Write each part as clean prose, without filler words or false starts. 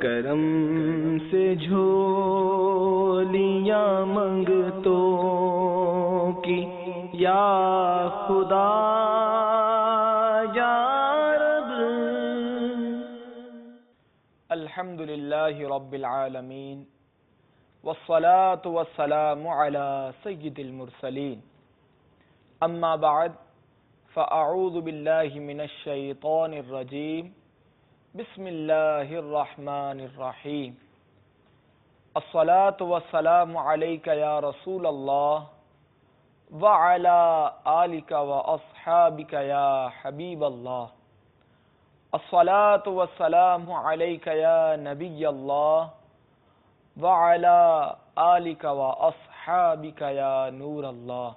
کرم سے جھولیاں منگتوں کی یا خدا یا رب۔ الحمد للہ رب العالمین والصلاة والسلام علی سید المرسلین، اما بعد فاعوذ باللہ من الشیطان الرجیم، بسم اللہ الرحمن الرحیم۔ الصلاة والسلام علیک یا رسول اللہ وعلی آلک واصحابک یا حبیب اللہ۔ الصلاة والسلام علیک یا نبی اللہ وعلی آلک واصحابک یا نور اللہ۔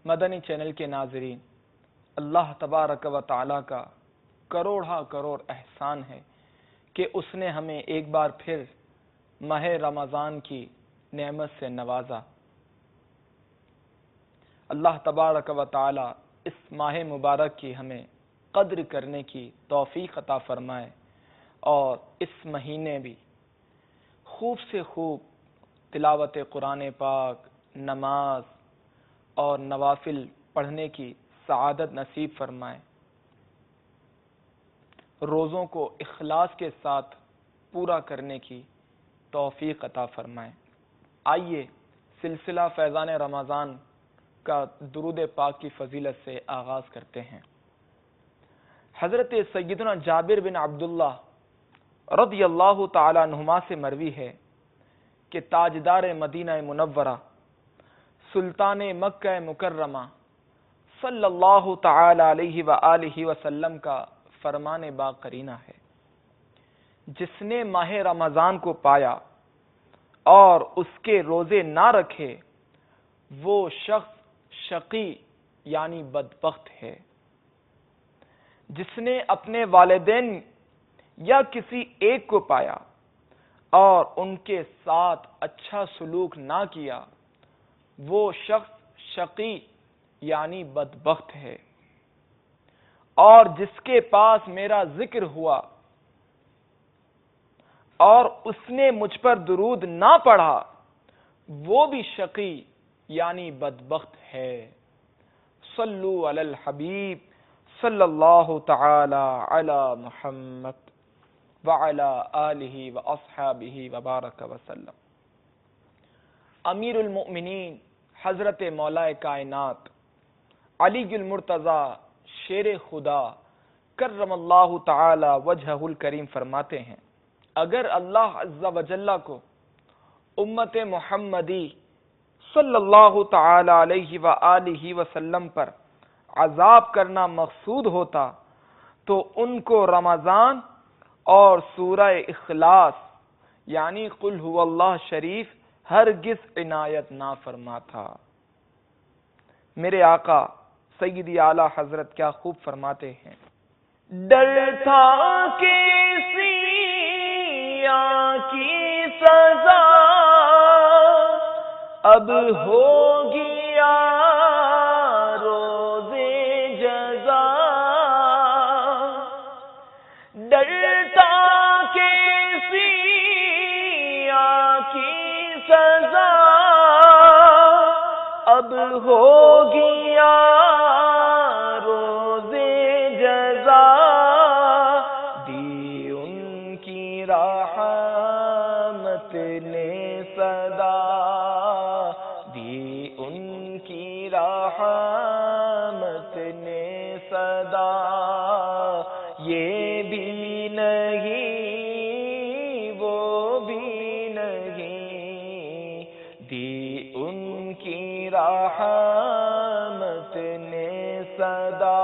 مدنی چینل کے ناظرین، اللہ تبارک و تعالی کا کروڑا کروڑ احسان ہے کہ اس نے ہمیں ایک بار پھر ماہ رمضان کی نعمت سے نوازا۔ اللہ تبارک و تعالی اس ماہ مبارک کی ہمیں قدر کرنے کی توفیق عطا فرمائے اور اس مہینے بھی خوب سے خوب تلاوت قرآن پاک، نماز اور نوافل پڑھنے کی سعادت نصیب فرمائے، روزوں کو اخلاص کے ساتھ پورا کرنے کی توفیق عطا فرمائے۔ آئیے سلسلہ فیضان رمضان کا درود پاک کی فضیلت سے آغاز کرتے ہیں۔ حضرت سیدنا جابر بن عبداللہ رضی اللہ تعالی عنہما سے مروی ہے کہ تاجدار مدینہ منورہ سلطان مکہ مکرمہ صلی اللہ تعالی علیہ وآلہ وسلم کا فرمان باقرینہ ہے، جس نے ماہ رمضان کو پایا اور اس کے روزے نہ رکھے وہ شخص شقی یعنی بدبخت ہے۔ جس نے اپنے والدین یا کسی ایک کو پایا اور ان کے ساتھ اچھا سلوک نہ کیا وہ شخص شقی یعنی بدبخت ہے۔ اور جس کے پاس میرا ذکر ہوا اور اس نے مجھ پر درود نہ پڑھا وہ بھی شقی یعنی بدبخت ہے۔ صلو علی الحبیب صلی اللہ تعالی علی محمد وعلی آلہ واصحابہ وبارک وسلم۔ امیر المؤمنین حضرت مولا کائنات علی المرتضی شیر خدا کرم اللہ تعالی وجہہ الکریم فرماتے ہیں، اگر اللہ عز و جل کو امت محمدی صلی اللہ تعالی علیہ وآلہ وسلم پر عذاب کرنا مقصود ہوتا تو ان کو رمضان اور سورہ اخلاص یعنی قل هو اللہ شریف ہرگز عنایت نہ فرماتا۔ میرے آقا سیدی اعلیٰ حضرت کیا خوب فرماتے ہیں، ڈر تھا کسی کی سزا اب ہوگی روزے جزا، ڈرتا کسی کی سزا اب ہوگی روزے جزا، دی ان کی رحمت نے صدا، دی ان کی رحمت نے صدا، یہ بھی نہیں وہ بھی نہیں، دی ان کی رحمت نے صدا،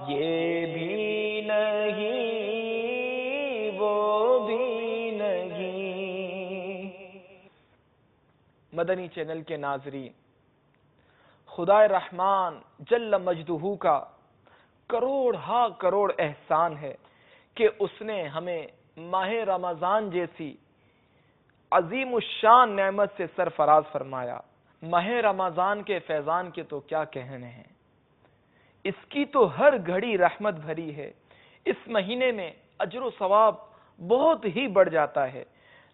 یہ بھی نہیں وہ بھی نہیں۔ مدنی چینل کے ناظرین، خدا رحمان جل مجدہ کا کروڑ ہا کروڑ احسان ہے کہ اس نے ہمیں ماہ رمضان جیسی عظیم الشان نعمت سے سرفراز فرمایا۔ ماہ رمضان کے فیضان کے تو کیا کہنے ہیں، اس کی تو ہر گھڑی رحمت بھری ہے۔ اس مہینے میں اجر و ثواب بہت ہی بڑھ جاتا ہے.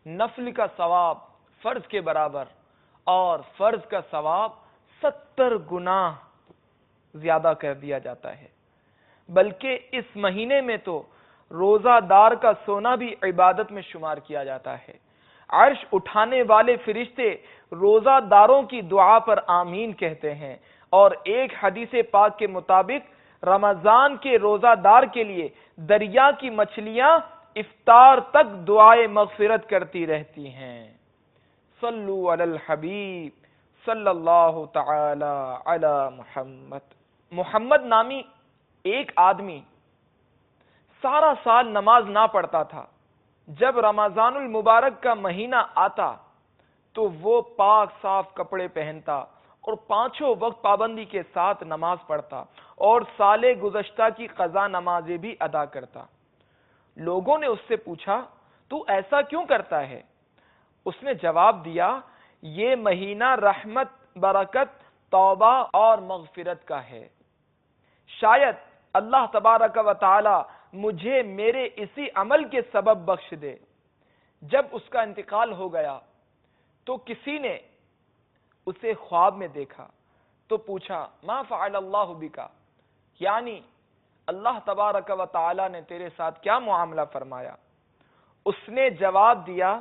نفل کا ثواب فرض کے برابر اور فرض کا ثواب 70 گنا زیادہ کر دیا جاتا ہے. بلکہ اس مہینے میں تو روزہ دار کا سونا بھی عبادت میں شمار کیا جاتا ہے. عرش اٹھانے والے فرشتے روزہ داروں کی دعا پر آمین کہتے ہیں. اور ایک حدیث پاک کے مطابق رمضان کے روزہ دار کے لیے دریا کی مچھلیاں افطار تک دعائے مغفرت کرتی رہتی ہیں. صلو علی الحبیب صلی اللہ تعالی علی محمد. محمد نامی ایک آدمی سارا سال نماز نہ پڑھتا تھا. جب رمضان المبارک کا مہینہ آتا تو وہ پاک صاف کپڑے پہنتا اور 5 وقت پابندی کے ساتھ نماز پڑھتا اور سال گزشتہ کی قضا نمازیں بھی ادا کرتا. لوگوں نے اس سے پوچھا تو ایسا کیوں کرتا ہے؟ اس نے جواب دیا یہ مہینہ رحمت، برکت، توبہ اور مغفرت کا ہے. شاید اللہ تبارک و تعالی مجھے میرے اسی عمل کے سبب بخش دے. جب اس کا انتقال ہو گیا تو کسی نے اسے خواب میں دیکھا تو پوچھا ما فعل اللہ بکا، یعنی اللہ تبارک و تعالی نے تیرے ساتھ کیا معاملہ فرمایا؟ اس نے جواب دیا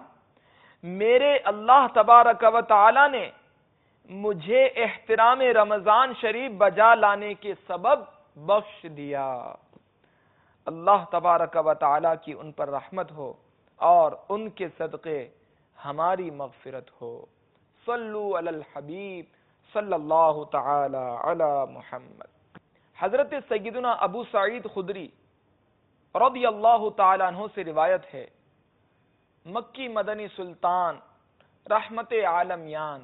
میرے اللہ تبارک و تعالی نے مجھے احترام رمضان شریف بجا لانے کے سبب بخش دیا. اللہ تبارک و تعالی کی ان پر رحمت ہو اور ان کے صدقے ہماری مغفرت ہو. صلو علی الحبیب صلی اللہ تعالی علی محمد. حضرت سیدنا ابو سعید خدری رضی اللہ تعالی عنہ سے روایت ہے، مکی مدنی سلطان رحمت عالمیان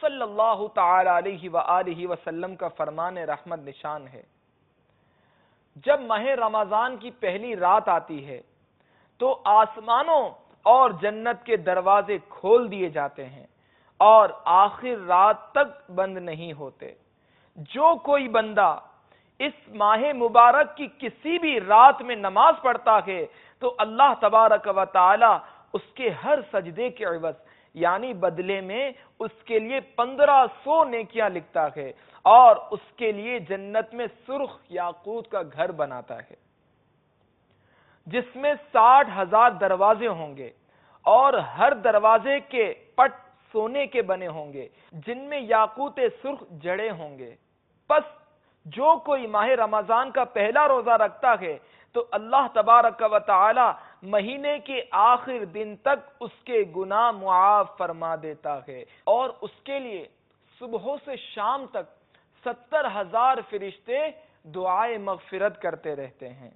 صلی اللہ تعالی علیہ وآلہ وسلم کا فرمان رحمت نشان ہے، جب ماہ رمضان کی پہلی رات آتی ہے تو آسمانوں اور جنت کے دروازے کھول دیے جاتے ہیں اور آخر رات تک بند نہیں ہوتے. جو کوئی بندہ اس ماہ مبارک کی کسی بھی رات میں نماز پڑھتا ہے تو اللہ تبارک و تعالی اس کے ہر سجدے کے عوض یعنی بدلے میں اس کے لیے 1500 نیکیاں لکھتا ہے اور اس کے لیے جنت میں سرخ یاقوت کا گھر بناتا ہے جس میں 60,000 دروازے ہوں گے اور ہر دروازے کے پٹ سونے کے بنے ہوں گے جن میں یاقوت سرخ جڑے ہوں گے. پس جو کوئی ماہ رمضان کا پہلا روزہ رکھتا ہے تو اللہ تبارک و تعالی مہینے کے آخر دن تک اس کے گناہ معاف فرما دیتا ہے اور اس کے لیے صبح سے شام تک 70,000 فرشتے دعائے مغفرت کرتے رہتے ہیں.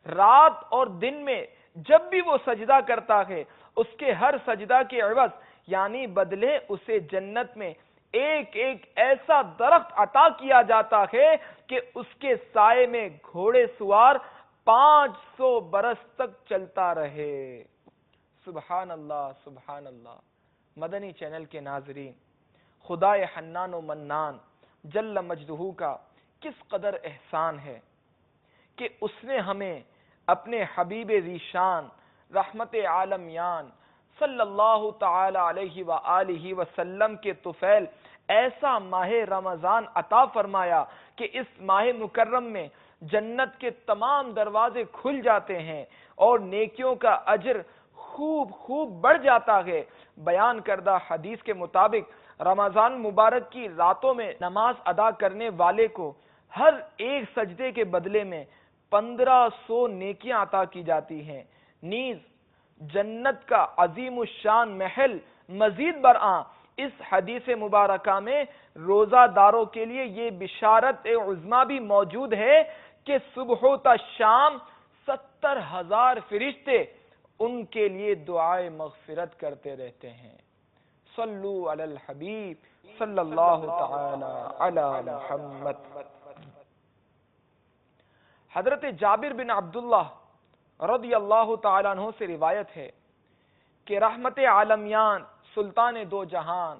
رات اور دن میں جب بھی وہ سجدہ کرتا ہے اس کے ہر سجدہ کے عوض یعنی بدلے اسے جنت میں ایک ایک ایسا درخت عطا کیا جاتا ہے کہ اس کے سائے میں گھوڑے سوار 500 برس تک چلتا رہے. سبحان اللہ سبحان اللہ. مدنی چینل کے ناظرین، خدائے حنان و منان جل مجدہ کا کس قدر احسان ہے کہ اس نے ہمیں اپنے حبیب ذیشان رحمت عالمیان صلی اللہ تعالی علیہ وآلہ وسلم کے طفیل ایسا ماہ رمضان عطا فرمایا کہ اس ماہ مکرم میں جنت کے تمام دروازے کھل جاتے ہیں اور نیکیوں کا اجر خوب بڑھ جاتا ہے. بیان کردہ حدیث کے مطابق رمضان مبارک کی راتوں میں نماز ادا کرنے والے کو ہر ایک سجدے کے بدلے میں 1500 نیکیاں عطا کی جاتی ہیں. نیز جنت کا عظیم الشان محل مزید برآں اس حدیث مبارکہ میں روزہ داروں کے لیے یہ بشارت عظمی بھی موجود ہے کہ صبح تا شام 70,000 فرشتے ان کے لیے دعائے مغفرت کرتے رہتے ہیں. صلو علی الحبیب صلی اللہ تعالی علی محمد. حضرت جابر بن عبداللہ رضی اللہ تعالیٰ عنہ سے روایت ہے کہ رحمت عالمیان سلطان دو جہان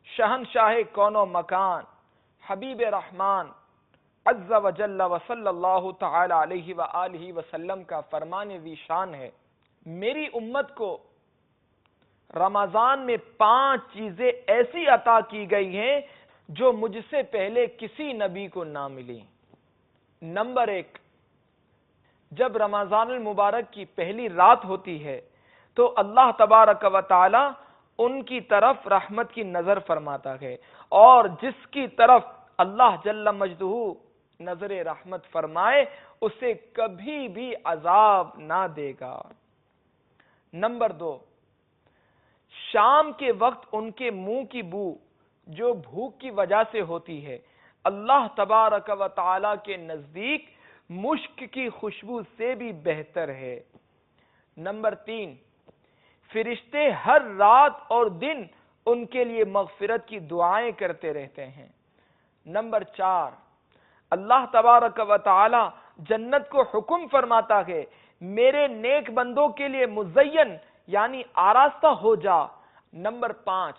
شہنشاہ کون و مکان حبیب رحمان عز و جل و صلی اللہ تعالی علیہ وآلہ وسلم کا فرمان ذی شان ہے، میری امت کو رمضان میں 5 چیزیں ایسی عطا کی گئی ہیں جو مجھ سے پہلے کسی نبی کو نہ ملی۔ نمبر 1، جب رمضان المبارک کی پہلی رات ہوتی ہے تو اللہ تبارک و تعالی ان کی طرف رحمت کی نظر فرماتا ہے، اور جس کی طرف اللہ جل مجدہ نظر رحمت فرمائے اسے کبھی بھی عذاب نہ دے گا۔ نمبر 2، شام کے وقت ان کے منہ کی بو جو بھوک کی وجہ سے ہوتی ہے اللہ تبارک و تعالی کے نزدیک مشک کی خوشبو سے بھی بہتر ہے۔ نمبر 3، فرشتے ہر رات اور دن ان کے لیے مغفرت کی دعائیں کرتے رہتے ہیں۔ نمبر 4، اللہ تبارک و تعالی جنت کو حکم فرماتا ہے میرے نیک بندوں کے لیے مزین یعنی آراستہ ہو جا۔ نمبر 5،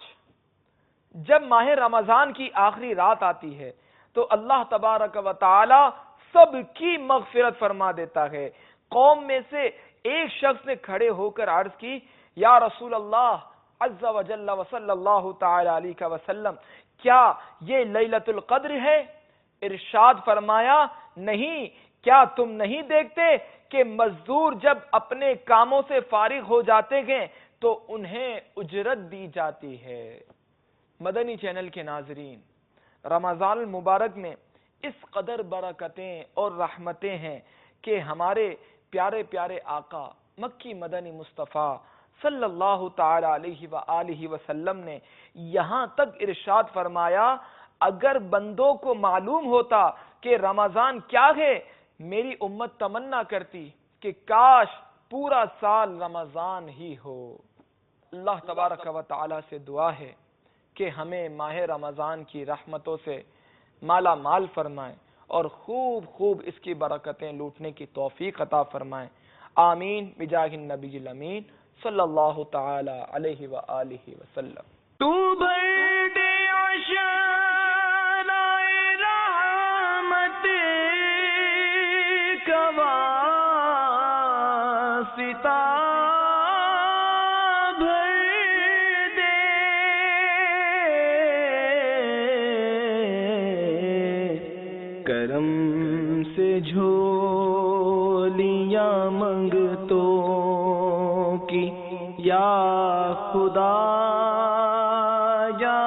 جب ماہ رمضان کی آخری رات آتی ہے تو اللہ تبارک و تعالی سب کی مغفرت فرما دیتا ہے۔ قوم میں سے ایک شخص نے کھڑے ہو کر عرض کی، یا رسول اللہ عز و جل و صلی اللہ تعالی علیہ وسلم، کیا یہ لیلۃ القدر ہے؟ ارشاد فرمایا، نہیں، کیا تم نہیں دیکھتے کہ مزدور جب اپنے کاموں سے فارغ ہو جاتے ہیں تو انہیں اجرت دی جاتی ہے۔ مدنی چینل کے ناظرین، رمضان المبارک میں اس قدر برکتیں اور رحمتیں ہیں کہ ہمارے پیارے پیارے آقا مکی مدنی مصطفیٰ صلی اللہ تعالی علیہ وآلہ وسلم نے یہاں تک ارشاد فرمایا، اگر بندوں کو معلوم ہوتا کہ رمضان کیا ہے، میری امت تمنا کرتی کہ کاش پورا سال رمضان ہی ہو۔ اللہ تبارک و تعالی سے دعا ہے کہ ہمیں ماہ رمضان کی رحمتوں سے مالا مال فرمائیں اور خوب خوب اس کی برکتیں لوٹنے کی توفیق عطا فرمائیں۔ آمین بجاہ النبی الامین صلی اللہ تعالی علیہ وآلہ وسلم۔ تو بھر دے عشائے رحمت کا واسطہ بھر دے، کرم سے جھولیاں منگتوں کی یا خدا یا